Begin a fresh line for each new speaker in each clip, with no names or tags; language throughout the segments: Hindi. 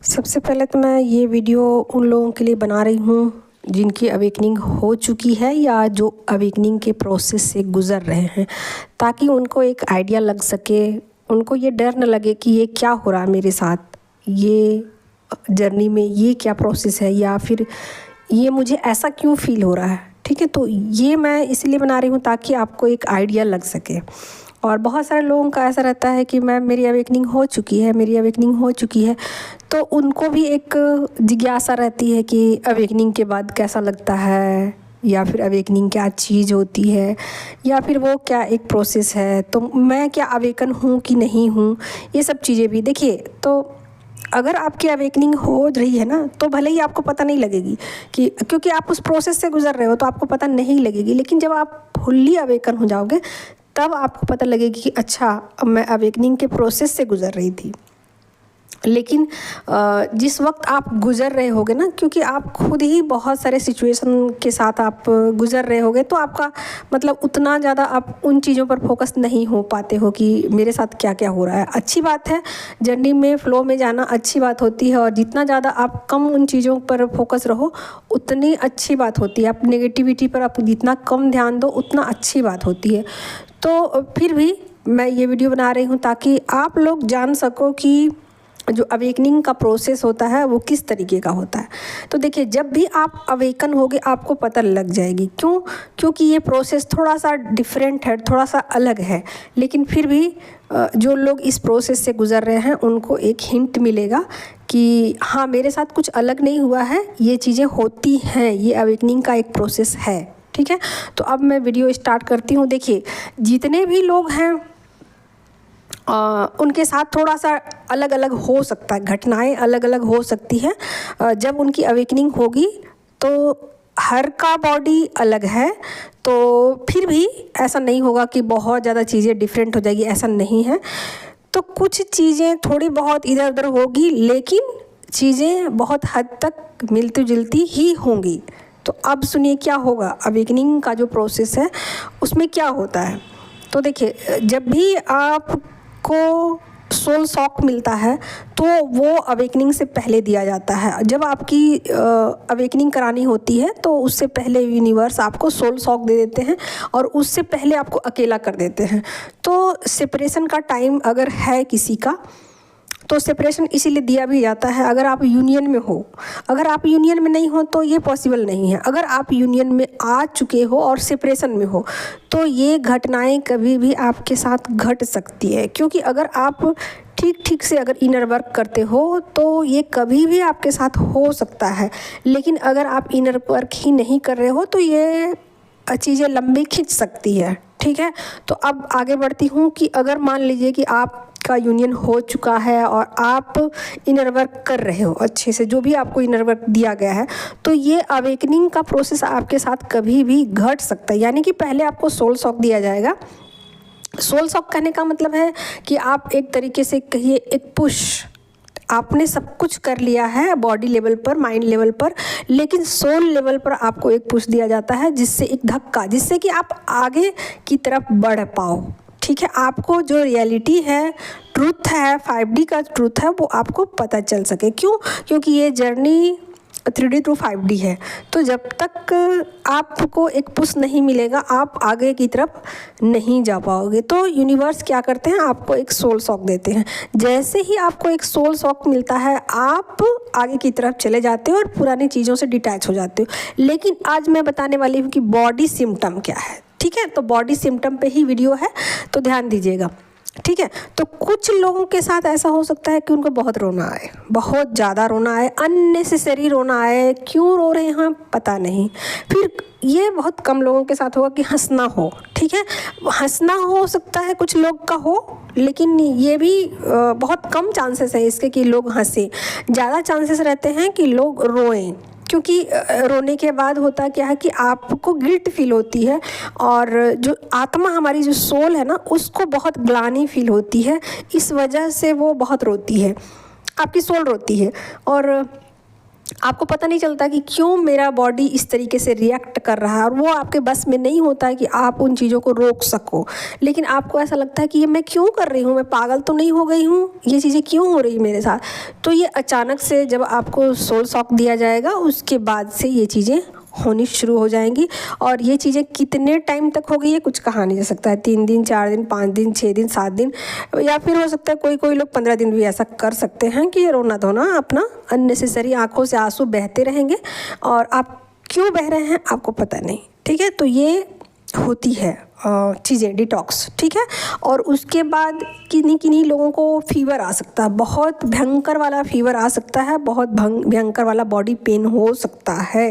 सबसे पहले तो मैं ये वीडियो उन लोगों के लिए बना रही हूँ जिनकी अवेकनिंग हो चुकी है या जो अवेकनिंग के प्रोसेस से गुज़र रहे हैं, ताकि उनको एक आइडिया लग सके, उनको ये डर न लगे कि ये क्या हो रहा है मेरे साथ, ये जर्नी में ये क्या प्रोसेस है या फिर ये मुझे ऐसा क्यों फ़ील हो रहा है। ठीक है, तो ये मैं इसलिए बना रही हूँ ताकि आपको एक आइडिया लग सके। और बहुत सारे लोगों का ऐसा रहता है कि मैम मेरी अवेकनिंग हो चुकी है, मेरी अवेकनिंग हो चुकी है, तो उनको भी एक जिज्ञासा रहती है कि अवेकनिंग के बाद कैसा लगता है, या फिर अवेकनिंग क्या चीज़ होती है, या फिर वो क्या एक प्रोसेस है, तो मैं क्या अवेकन हूँ कि नहीं हूँ, ये सब चीज़ें भी देखिए। तो अगर आपकी अवेकनिंग हो रही है ना, तो भले ही आपको पता नहीं लगेगी कि, क्योंकि आप उस प्रोसेस से गुज़र रहे हो तो आपको पता नहीं लगेगी, लेकिन जब आप फुल्ली अवेकन हो जाओगे तब आपको पता लगेगी कि अच्छा, अब मैं अवेकनिंग के प्रोसेस से गुज़र रही थी। लेकिन जिस वक्त आप गुज़र रहे होगे ना, क्योंकि आप खुद ही बहुत सारे सिचुएशन के साथ आप गुज़र रहे होगे, तो आपका मतलब उतना ज़्यादा आप उन चीज़ों पर फोकस नहीं हो पाते हो कि मेरे साथ क्या क्या हो रहा है। अच्छी बात है, जर्नी में फ़्लो में जाना अच्छी बात होती है, और जितना ज़्यादा आप कम उन चीज़ों पर फोकस रहो उतनी अच्छी बात होती है। आप नेगेटिविटी पर आप जितना कम ध्यान दो उतना अच्छी बात होती है। तो फिर भी मैं ये वीडियो बना रही हूँ ताकि आप लोग जान सको कि जो अवेकनिंग का प्रोसेस होता है वो किस तरीके का होता है। तो देखिए, जब भी आप अवेकन होगे आपको पता लग जाएगी। क्यों? क्योंकि ये प्रोसेस थोड़ा सा डिफरेंट है, थोड़ा सा अलग है, लेकिन फिर भी जो लोग इस प्रोसेस से गुज़र रहे हैं उनको एक हिंट मिलेगा कि हाँ, मेरे साथ कुछ अलग नहीं हुआ है, ये चीज़ें होती हैं, ये अवेकनिंग का एक प्रोसेस है। ठीक है, तो अब मैं वीडियो स्टार्ट करती हूँ। देखिए, जितने भी लोग हैं उनके साथ थोड़ा सा अलग अलग हो सकता है, घटनाएं अलग अलग हो सकती हैं। जब उनकी अवेकनिंग होगी तो हर का बॉडी अलग है, तो फिर भी ऐसा नहीं होगा कि बहुत ज़्यादा चीज़ें डिफरेंट हो जाएगी, ऐसा नहीं है। तो कुछ चीज़ें थोड़ी बहुत इधर उधर होगी, लेकिन चीज़ें बहुत हद तक मिलती जुलती ही होंगी। तो अब सुनिए क्या होगा, अवेकनिंग का जो प्रोसेस है उसमें क्या होता है। तो देखिए, जब भी आपको सोल शॉक मिलता है तो वो अवेकनिंग से पहले दिया जाता है। जब आपकी अवेकनिंग करानी होती है तो उससे पहले यूनिवर्स आपको सोल शॉक दे देते हैं और उससे पहले आपको अकेला कर देते हैं। तो सेपरेशन का टाइम अगर है किसी का, तो सेपरेशन इसीलिए दिया भी जाता है अगर आप यूनियन में हो। अगर आप यूनियन में नहीं हो तो ये पॉसिबल नहीं है। अगर आप यूनियन में आ चुके हो और सेपरेशन में हो तो ये घटनाएं कभी भी आपके साथ घट सकती है, क्योंकि अगर आप ठीक से अगर इनर वर्क करते हो तो ये कभी भी आपके साथ हो सकता है। लेकिन अगर आप इनर वर्क ही नहीं कर रहे हो तो ये चीज़ें लंबी खिंच सकती है। ठीक है, तो अब आगे बढ़ती हूँ कि अगर मान लीजिए कि आपका यूनियन हो चुका है और आप इनर वर्क कर रहे हो अच्छे से, जो भी आपको इनर वर्क दिया गया है, तो ये अवेकनिंग का प्रोसेस आपके साथ कभी भी घट सकता है। यानी कि पहले आपको सोल शॉक दिया जाएगा। सोल शॉक कहने का मतलब है कि आप एक तरीके से कहिए एक पुश, आपने सब कुछ कर लिया है बॉडी लेवल पर, माइंड लेवल पर, लेकिन सोल लेवल पर आपको एक पुश दिया जाता है, जिससे एक धक्का, जिससे कि आप आगे की तरफ बढ़ पाओ। ठीक है, आपको जो रियलिटी है, ट्रूथ है, 5D का ट्रूथ है, वो आपको पता चल सके। क्यों? क्योंकि ये जर्नी 3D टू 5D है। तो जब तक आपको एक पुश नहीं मिलेगा आप आगे की तरफ नहीं जा पाओगे। तो यूनिवर्स क्या करते हैं, आपको एक सोल शॉक देते हैं। जैसे ही आपको एक सोल शॉक मिलता है आप आगे की तरफ चले जाते हो और पुरानी चीज़ों से डिटैच हो जाते हो। लेकिन आज मैं बताने वाली हूँ कि बॉडी सिम्टम क्या है। ठीक है, तो बॉडी सिम्टम पे ही वीडियो है, तो ध्यान दीजिएगा। ठीक है, तो कुछ लोगों के साथ ऐसा हो सकता है कि उनको बहुत रोना आए, बहुत ज़्यादा रोना आए, अननेसेसरी रोना आए। क्यों रो रहे हैं पता नहीं। फिर ये बहुत कम लोगों के साथ होगा कि हंसना हो। ठीक है, हंसना हो सकता है कुछ लोग का हो, लेकिन ये भी बहुत कम चांसेस है इसके कि लोग हंसे। ज़्यादा चांसेस रहते हैं कि लोग रोएं, क्योंकि रोने के बाद होता क्या है कि आपको गिल्ट फील होती है, और जो आत्मा हमारी जो सोल है ना उसको बहुत ग्लानि फील होती है। इस वजह से वो बहुत रोती है, आपकी सोल रोती है। और आपको पता नहीं चलता कि क्यों मेरा बॉडी इस तरीके से रिएक्ट कर रहा है, और वो आपके बस में नहीं होता है कि आप उन चीज़ों को रोक सको। लेकिन आपको ऐसा लगता है कि ये मैं क्यों कर रही हूँ, मैं पागल तो नहीं हो गई हूँ, ये चीज़ें क्यों हो रही मेरे साथ। तो ये अचानक से जब आपको सोल शॉक दिया जाएगा, उसके बाद से ये चीज़ें होनी शुरू हो जाएंगी। और ये चीज़ें कितने टाइम तक होगी ये कुछ कहा नहीं जा सकता है। 3 दिन, 4 दिन, 5 दिन, 6 दिन, 7 दिन, या फिर हो सकता है कोई लोग 15 दिन भी ऐसा कर सकते हैं कि रोना धोना अपना अननेसेसरी, आंखों से आंसू बहते रहेंगे और आप क्यों बह रहे हैं आपको पता नहीं। ठीक है, तो ये होती है चीज़ें डिटॉक्स। ठीक है, और उसके बाद किन्हीं लोगों को फीवर आ सकता है, बहुत भयंकर वाला फीवर आ सकता है, बहुत भयंकर वाला बॉडी पेन हो सकता है।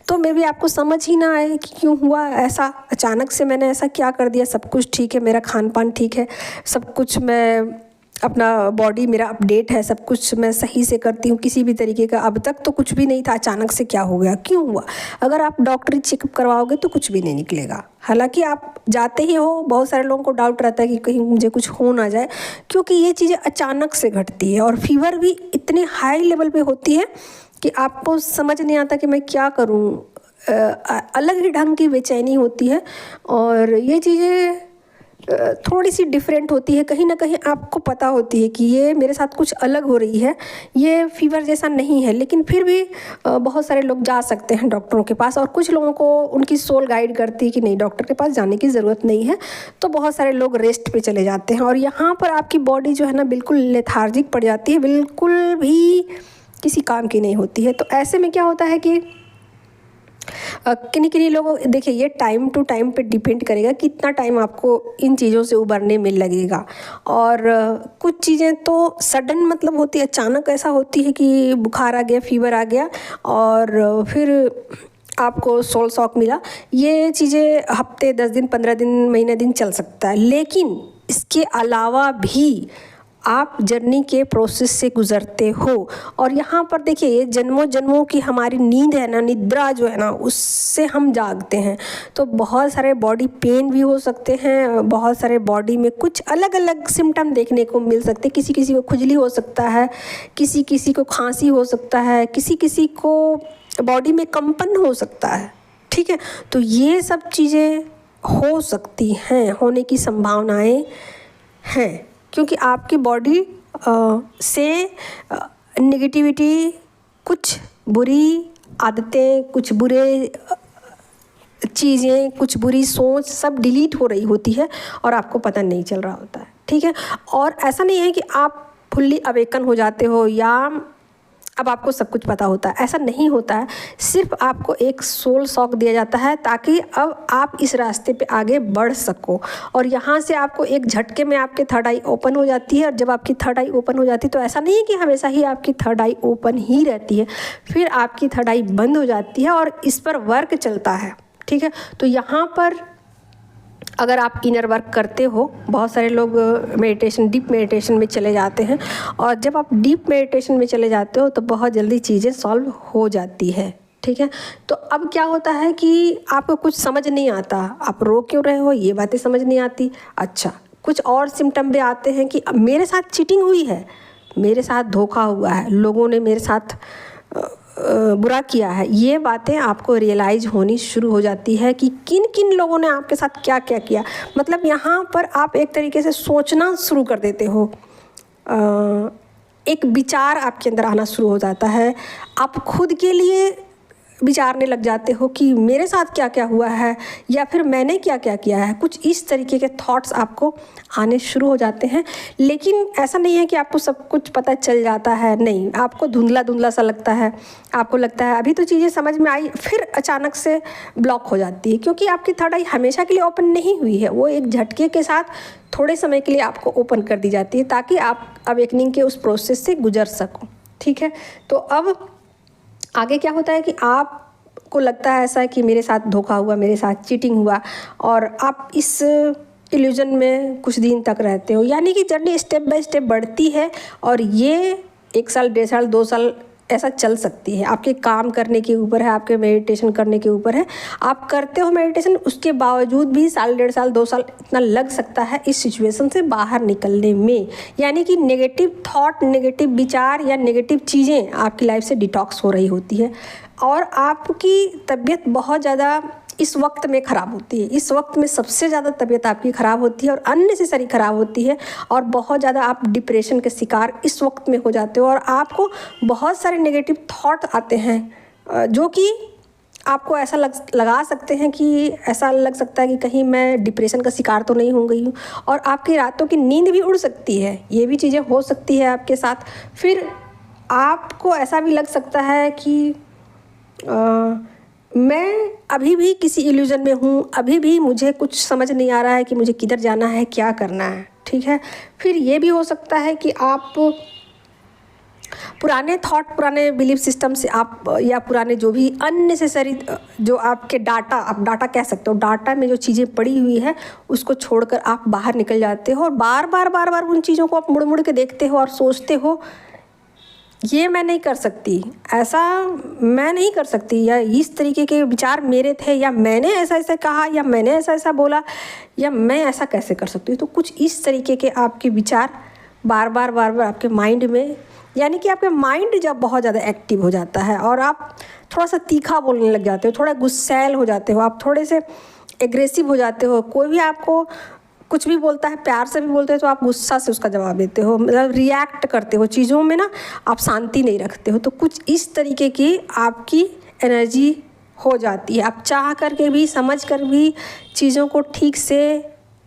तो मे भी आपको समझ ही ना आए कि क्यों हुआ ऐसा, अचानक से मैंने ऐसा क्या कर दिया। सब कुछ ठीक है, मेरा खान पान ठीक है, सब कुछ मैं अपना बॉडी मेरा अपडेट है, सब कुछ मैं सही से करती हूँ, किसी भी तरीके का अब तक तो कुछ भी नहीं था, अचानक से क्या हो गया, क्यों हुआ। अगर आप डॉक्टरी चेकअप करवाओगे तो कुछ भी नहीं निकलेगा। हालांकि आप जाते ही हो, बहुत सारे लोगों को डाउट रहता है कि कहीं मुझे कुछ हो ना जाए, क्योंकि ये चीज़ें अचानक से घटती है। और फीवर भी इतने हाई लेवल पे होती है कि आपको समझ नहीं आता कि मैं क्या करूँ, अलग ही ढंग की बेचैनी होती है। और ये चीज़ें थोड़ी सी डिफरेंट होती है, कहीं ना कहीं आपको पता होती है कि ये मेरे साथ कुछ अलग हो रही है, ये फीवर जैसा नहीं है। लेकिन फिर भी बहुत सारे लोग जा सकते हैं डॉक्टरों के पास, और कुछ लोगों को उनकी सोल गाइड करती है कि नहीं, डॉक्टर के पास जाने की ज़रूरत नहीं है। तो बहुत सारे लोग रेस्ट पे चले जाते हैं, और यहाँ पर आपकी बॉडी जो है ना बिल्कुल लेथार्जिक पड़ जाती है, बिल्कुल भी किसी काम की नहीं होती है। तो ऐसे में क्या होता है कि किन्हीं लोगों, देखिए ये टाइम टू टाइम पे डिपेंड करेगा कितना टाइम आपको इन चीज़ों से उबरने में लगेगा। और कुछ चीज़ें तो सडन मतलब होती है, अचानक ऐसा होती है कि बुखार आ गया, फीवर आ गया और फिर आपको सोल शॉक मिला। ये चीज़ें हफ्ते, 10 दिन, 15 दिन, महीने दिन चल सकता है। लेकिन इसके अलावा भी आप जर्नी के प्रोसेस से गुज़रते हो। और यहाँ पर देखिए, ये जन्मों जन्मों की हमारी नींद है ना, निद्रा जो है ना, उससे हम जागते हैं। तो बहुत सारे बॉडी पेन भी हो सकते हैं, बहुत सारे बॉडी में कुछ अलग अलग सिम्टम देखने को मिल सकते हैं। किसी किसी को खुजली हो सकता है, किसी किसी को खांसी हो सकता है, किसी किसी को बॉडी में कंपन हो सकता है। ठीक है, तो ये सब चीज़ें हो सकती हैं, होने की संभावनाएं हैं, क्योंकि आपकी बॉडी से नेगेटिविटी, कुछ बुरी आदतें, कुछ बुरे चीज़ें, कुछ बुरी सोच सब डिलीट हो रही होती है और आपको पता नहीं चल रहा होता है। ठीक है, और ऐसा नहीं है कि आप फुल्ली अवेकन हो जाते हो या अब आपको सब कुछ पता होता है, ऐसा नहीं होता है। सिर्फ आपको एक सोल शॉक दिया जाता है ताकि अब आप इस रास्ते पे आगे बढ़ सको। और यहाँ से आपको एक झटके में आपके थर्ड आई ओपन हो जाती है। और जब आपकी थर्ड आई ओपन हो जाती है तो ऐसा नहीं है कि हमेशा ही आपकी थर्ड आई ओपन ही रहती है, फिर आपकी थर्ड आई बंद हो जाती है और इस पर वर्क चलता है। ठीक है, तो यहाँ पर अगर आप इनर वर्क करते हो, बहुत सारे लोग मेडिटेशन, डीप मेडिटेशन में चले जाते हैं, और जब आप डीप मेडिटेशन में चले जाते हो तो बहुत जल्दी चीज़ें सॉल्व हो जाती है। ठीक है, तो अब क्या होता है कि आपको कुछ समझ नहीं आता, आप रो क्यों रहे हो ये बातें समझ नहीं आती। अच्छा, कुछ और सिम्टम भी आते हैं कि मेरे साथ चीटिंग हुई है, मेरे साथ धोखा हुआ है, लोगों ने मेरे साथ बुरा किया है। ये बातें आपको रियलाइज़ होनी शुरू हो जाती है कि किन किन लोगों ने आपके साथ क्या क्या किया। मतलब यहाँ पर आप एक तरीके से सोचना शुरू कर देते हो, एक विचार आपके अंदर आना शुरू हो जाता है। आप खुद के लिए विचारने लग जाते हो कि मेरे साथ क्या क्या हुआ है या फिर मैंने क्या क्या किया है। कुछ इस तरीके के थॉट्स आपको आने शुरू हो जाते हैं। लेकिन ऐसा नहीं है कि आपको सब कुछ पता चल जाता है, नहीं, आपको धुंधला धुंधला सा लगता है। आपको लगता है अभी तो चीज़ें समझ में आई, फिर अचानक से ब्लॉक हो जाती है, क्योंकि आपकी थर्ड आई हमेशा के लिए ओपन नहीं हुई है। वो एक झटके के साथ थोड़े समय के लिए आपको ओपन कर दी जाती है ताकि आप अवेकनिंग के उस प्रोसेस से गुजर सको। ठीक है, तो अब आगे क्या होता है कि आपको लगता है ऐसा कि मेरे साथ धोखा हुआ, मेरे साथ चीटिंग हुआ, और आप इस इल्यूजन में कुछ दिन तक रहते हो। यानी कि जर्नी स्टेप बाय स्टेप बढ़ती है और ये 1 साल, 1.5 साल, 2 साल ऐसा चल सकती है। आपके काम करने के ऊपर है, आपके मेडिटेशन करने के ऊपर है। आप करते हो मेडिटेशन, उसके बावजूद भी साल, 1.5 साल, 2 साल इतना लग सकता है इस सिचुएशन से बाहर निकलने में। यानी कि नेगेटिव थॉट, नेगेटिव विचार या नेगेटिव चीज़ें आपकी लाइफ से डिटॉक्स हो रही होती है और आपकी तबीयत बहुत ज़्यादा इस वक्त में ख़राब होती है। इस वक्त में सबसे ज़्यादा तबीयत आपकी ख़राब होती है और अननेसेसरी ख़राब होती है और बहुत ज़्यादा आप डिप्रेशन के शिकार इस वक्त में हो जाते हो और आपको बहुत सारे नेगेटिव थॉट आते हैं जो कि आपको ऐसा लगा सकते हैं कि ऐसा लग सकता है कि कहीं मैं डिप्रेशन का शिकार तो नहीं हो गई हूँ और आपकी रातों की नींद भी उड़ सकती है। ये भी चीज़ें हो सकती है आपके साथ। फिर आपको ऐसा भी लग सकता है कि मैं अभी भी किसी इल्यूजन में हूँ, अभी भी मुझे कुछ समझ नहीं आ रहा है कि मुझे किधर जाना है, क्या करना है। ठीक है। फिर ये भी हो सकता है कि आप पुराने थॉट, पुराने बिलीफ सिस्टम से आप या पुराने जो भी अननेसेसरी जो आपके डाटा, आप डाटा कह सकते हो, डाटा में जो चीज़ें पड़ी हुई है उसको छोड़कर आप बाहर निकल जाते हो और बार बार उन चीज़ों को आप मुड़ मुड़ के देखते हो और सोचते हो ये मैं नहीं कर सकती, ऐसा मैं नहीं कर सकती, या इस तरीके के विचार मेरे थे, या मैंने ऐसा ऐसा कहा, या मैंने ऐसा ऐसा बोला, या मैं ऐसा कैसे कर सकती हूँ। तो कुछ इस तरीके के आपके विचार बार बार आपके माइंड में, यानी कि आपके माइंड जब बहुत ज़्यादा एक्टिव हो जाता है और आप थोड़ा सा तीखा बोलने लग जाते हो, थोड़ा गुस्सैल हो जाते हो, आप थोड़े से एग्रेसिव हो जाते हो। कोई भी आपको कुछ भी बोलता है, प्यार से भी बोलते हो तो आप गुस्सा से उसका जवाब देते हो, मतलब रिएक्ट करते हो चीज़ों में ना, आप शांति नहीं रखते हो। तो कुछ इस तरीके की आपकी एनर्जी हो जाती है। आप चाह करके भी, समझ कर भी चीज़ों को ठीक से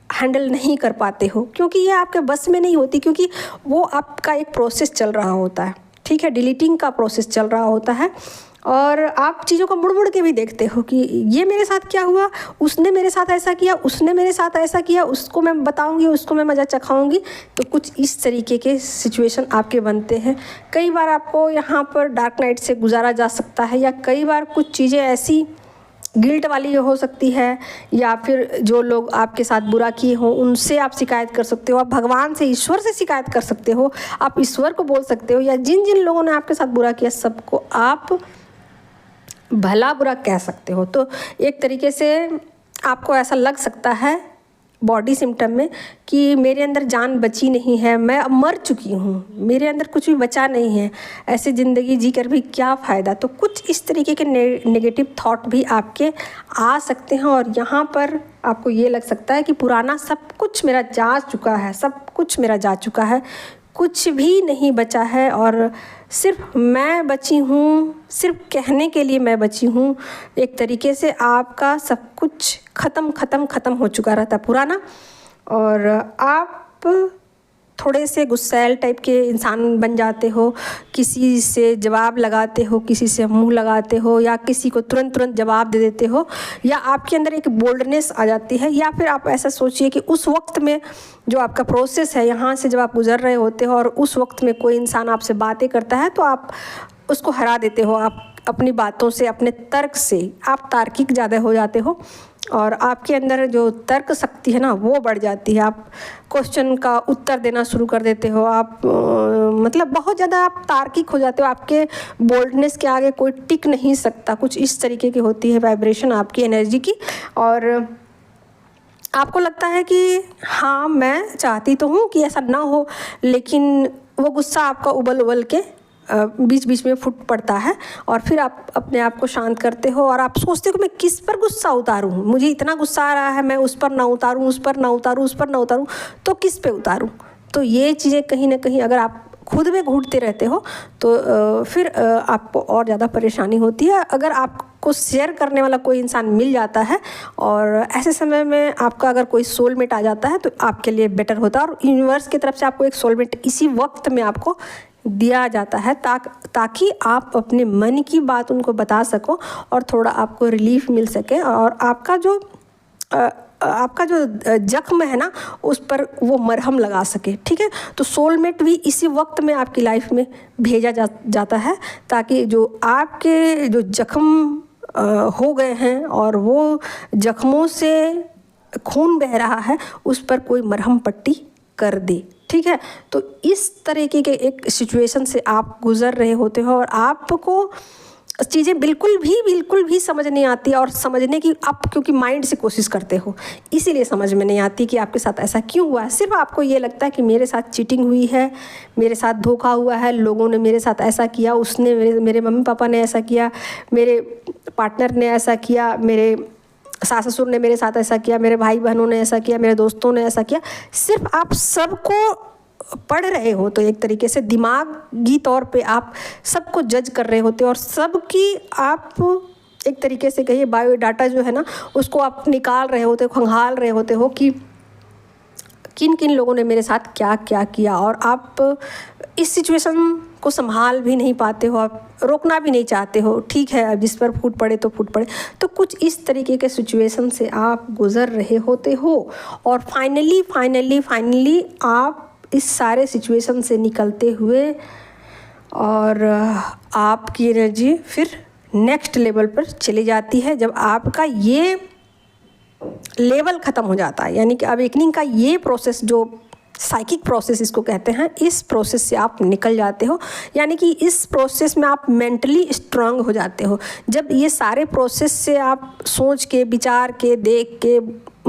हैंडल नहीं कर पाते हो क्योंकि ये आपके बस में नहीं होती, क्योंकि वो आपका एक प्रोसेस चल रहा होता है। ठीक है, डिलीटिंग का प्रोसेस चल रहा होता है और आप चीज़ों को मुड़ मुड़ के भी देखते हो कि ये मेरे साथ क्या हुआ, उसने मेरे साथ ऐसा किया, उसने मेरे साथ ऐसा किया, उसको मैं बताऊंगी, उसको मैं मज़ा चखाऊंगी। तो कुछ इस तरीके के सिचुएशन आपके बनते हैं। कई बार आपको यहाँ पर डार्क नाइट से गुजारा जा सकता है, या कई बार कुछ चीज़ें ऐसी गिल्ट वाली हो सकती है, या फिर जो लोग आपके साथ बुरा किए हों उनसे आप शिकायत कर सकते हो, आप भगवान से, ईश्वर से शिकायत कर सकते हो, आप ईश्वर को बोल सकते हो, या जिन जिन लोगों ने आपके साथ बुरा किया सबको आप भला बुरा कह सकते हो। तो एक तरीके से आपको ऐसा लग सकता है बॉडी सिम्टम में कि मेरे अंदर जान बची नहीं है, मैं अब मर चुकी हूँ, मेरे अंदर कुछ भी बचा नहीं है, ऐसी ज़िंदगी जी कर भी क्या फ़ायदा। तो कुछ इस तरीके के नेगेटिव थॉट भी आपके आ सकते हैं और यहाँ पर आपको ये लग सकता है कि पुराना सब कुछ मेरा जा चुका है, सब कुछ मेरा जा चुका है, कुछ भी नहीं बचा है और सिर्फ मैं बची हूँ, सिर्फ कहने के लिए मैं बची हूँ। एक तरीके से आपका सब कुछ ख़त्म हो चुका रहता पुराना, और आप थोड़े से गुस्सैल टाइप के इंसान बन जाते हो, किसी से जवाब लगाते हो, किसी से मुंह लगाते हो, या किसी को तुरंत जवाब दे देते हो, या आपके अंदर एक बोल्डनेस आ जाती है। या फिर आप ऐसा सोचिए कि उस वक्त में जो आपका प्रोसेस है, यहाँ से जब आप गुजर रहे होते हो और उस वक्त में कोई इंसान आपसे बातें करता है तो आप उसको हरा देते हो, आप अपनी बातों से, अपने तर्क से आप तार्किक ज़्यादा हो जाते हो और आपके अंदर जो तर्क शक्ति है ना वो बढ़ जाती है। आप क्वेश्चन का उत्तर देना शुरू कर देते हो, आप मतलब बहुत ज़्यादा आप तार्किक हो जाते हो, आपके बोल्डनेस के आगे कोई टिक नहीं सकता। कुछ इस तरीके की होती है वाइब्रेशन आपकी एनर्जी की, और आपको लगता है कि हाँ मैं चाहती तो हूँ कि ऐसा ना हो, लेकिन वो गुस्सा आपका उबल के बीच बीच में फूट पड़ता है और फिर आप अपने आप को शांत करते हो और आप सोचते हो कि मैं किस पर गुस्सा उतारूं, मुझे इतना गुस्सा आ रहा है, मैं उस पर ना उतारूं, उस पर ना उतारूं, उस पर ना उतारूं, तो किस पे उतारूं। तो ये चीज़ें कहीं ना कहीं अगर आप खुद में घूटते रहते हो तो फिर आपको और ज़्यादा परेशानी होती है। अगर आपको शेयर करने वाला कोई इंसान मिल जाता है और ऐसे समय में आपका अगर कोई सोलमेट आ जाता है तो आपके लिए बेटर होता है, और यूनिवर्स की तरफ से आपको एक सोलमेट इसी वक्त में आपको दिया जाता है ताकि आप अपने मन की बात उनको बता सको और थोड़ा आपको रिलीफ मिल सके और आपका जो जख्म है ना उस पर वो मरहम लगा सके। ठीक है, तो सोलमेट भी इसी वक्त में आपकी लाइफ में भेजा जाता है ताकि जो आपके जो जख्म हो गए हैं और वो जख्मों से खून बह रहा है उस पर कोई मरहम पट्टी कर दे। ठीक है। तो इस तरीके के एक सिचुएशन से आप गुज़र रहे होते हो और आपको चीज़ें बिल्कुल भी समझ नहीं आती और समझने की आप क्योंकि माइंड से कोशिश करते हो इसीलिए समझ में नहीं आती कि आपके साथ ऐसा क्यों हुआ है। सिर्फ आपको ये लगता है कि मेरे साथ चीटिंग हुई है, मेरे साथ धोखा हुआ है, लोगों ने मेरे साथ ऐसा किया, उसने मेरे मम्मी पापा ने ऐसा किया, मेरे पार्टनर ने ऐसा किया, मेरे सास ससुर ने मेरे साथ ऐसा किया, मेरे भाई बहनों ने ऐसा किया, मेरे दोस्तों ने ऐसा किया। सिर्फ आप सबको पढ़ रहे हो तो एक तरीके से दिमागी तौर पे आप सबको जज कर रहे होते हो और सबकी आप एक तरीके से कहिए बायोडाटा जो है ना उसको आप निकाल रहे होते हो, खंगाल रहे होते हो कि किन किन लोगों ने मेरे साथ क्या क्या किया। और आप इस सिचुएशन को संभाल भी नहीं पाते हो, आप रोकना भी नहीं चाहते हो। ठीक है, अब जिस पर फूट पड़े तो फूट पड़े। तो कुछ इस तरीके के सिचुएशन से आप गुज़र रहे होते हो और फाइनली आप इस सारे सिचुएशन से निकलते हुए और आपकी एनर्जी फिर नेक्स्ट लेवल पर चली जाती है। जब आपका ये लेवल ख़त्म हो जाता है, यानी कि अवेकनिंग का ये प्रोसेस जो साइकिक प्रोसेस इसको कहते हैं, इस प्रोसेस से आप निकल जाते हो। यानी कि इस प्रोसेस में आप मेंटली स्ट्रांग हो जाते हो। जब ये सारे प्रोसेस से आप सोच के, विचार के, देख के,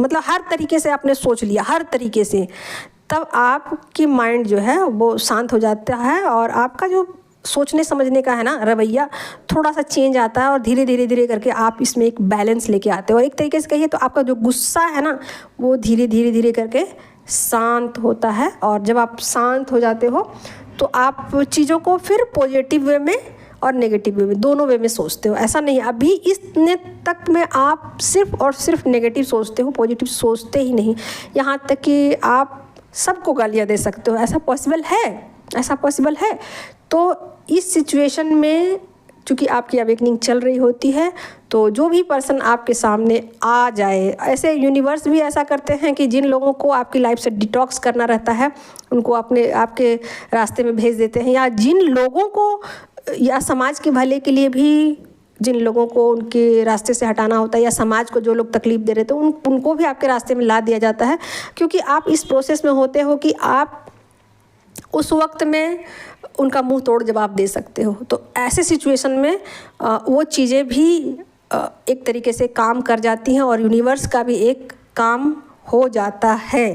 मतलब हर तरीके से आपने सोच लिया, हर तरीके से, तब आपकी माइंड जो है वो शांत हो जाता है और आपका जो सोचने समझने का है ना रवैया थोड़ा सा चेंज आता है और धीरे करके आप इसमें एक बैलेंस लेके आते हो। और एक तरीके से कहिए तो आपका जो गुस्सा है ना वो धीरे करके शांत होता है। और जब आप शांत हो जाते हो तो आप चीज़ों को फिर पॉजिटिव वे में और नेगेटिव वे में, दोनों वे में सोचते हो। ऐसा नहीं, अभी इतने तक में आप सिर्फ और सिर्फ नेगेटिव सोचते हो, पॉजिटिव सोचते ही नहीं। यहाँ तक कि आप सबको गालियाँ दे सकते हो। ऐसा पॉसिबल है। तो इस सिचुएशन में चूँकि आपकी अवेकनिंग चल रही होती है तो जो भी पर्सन आपके सामने आ जाए, ऐसे यूनिवर्स भी ऐसा करते हैं कि जिन लोगों को आपकी लाइफ से डिटॉक्स करना रहता है उनको आपके रास्ते में भेज देते हैं, या जिन लोगों को या समाज के भले के लिए भी जिन लोगों को उनके रास्ते से हटाना होता है, या समाज को जो लोग तकलीफ़ दे रहे थे उनको भी आपके रास्ते में ला दिया जाता है। क्योंकि आप इस प्रोसेस में होते हो कि आप उस वक्त में उनका मुंह तोड़ जवाब दे सकते हो। तो ऐसे सिचुएशन में वो चीज़ें भी एक तरीके से काम कर जाती हैं और यूनिवर्स का भी एक काम हो जाता है।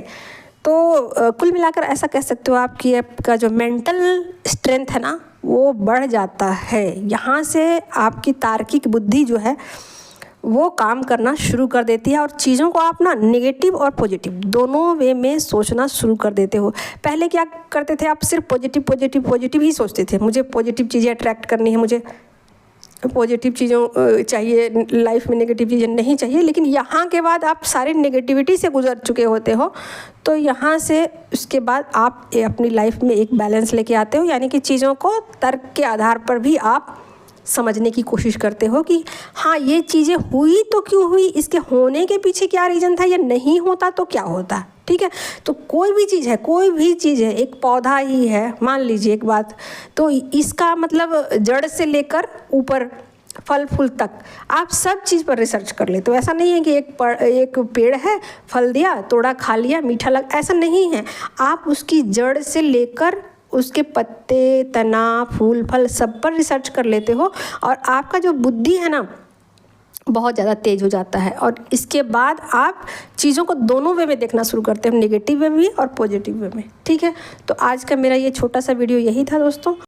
तो कुल मिलाकर ऐसा कह सकते हो आप कि आपका जो मेंटल स्ट्रेंथ है ना वो बढ़ जाता है। यहाँ से आपकी तार्किक बुद्धि जो है वो काम करना शुरू कर देती है और चीज़ों को आप ना नेगेटिव और पॉजिटिव दोनों वे में सोचना शुरू कर देते हो। पहले क्या करते थे आप? सिर्फ पॉजिटिव ही सोचते थे। मुझे पॉजिटिव चीज़ें अट्रैक्ट करनी है, मुझे पॉजिटिव चीज़ों चाहिए लाइफ में, नेगेटिव चीज़ें नहीं चाहिए। लेकिन यहाँ के बाद आप सारे नेगेटिविटी से गुजर चुके होते हो तो यहाँ से उसके बाद आप अपनी लाइफ में एक बैलेंस लेके आते हो। यानी कि चीज़ों को तर्क के आधार पर भी आप समझने की कोशिश करते हो कि हाँ ये चीज़ें हुई तो क्यों हुई, इसके होने के पीछे क्या रीज़न था, या नहीं होता तो क्या होता। ठीक है, तो कोई भी चीज़ है, एक पौधा ही है मान लीजिए एक बात, तो इसका मतलब जड़ से लेकर ऊपर फल फूल तक आप सब चीज़ पर रिसर्च कर लेते हो। ऐसा नहीं है कि एक पेड़ है, फल दिया, तोड़ा, खा लिया, मीठा लग, ऐसा नहीं है। आप उसकी जड़ से लेकर उसके पत्ते, तना, फूल, फल सब पर रिसर्च कर लेते हो और आपका जो बुद्धि है ना बहुत ज़्यादा तेज हो जाता है। और इसके बाद आप चीज़ों को दोनों वे में देखना शुरू करते हो, नेगेटिव वे में और पॉजिटिव वे में। ठीक है, तो आज का मेरा ये छोटा सा वीडियो यही था दोस्तों।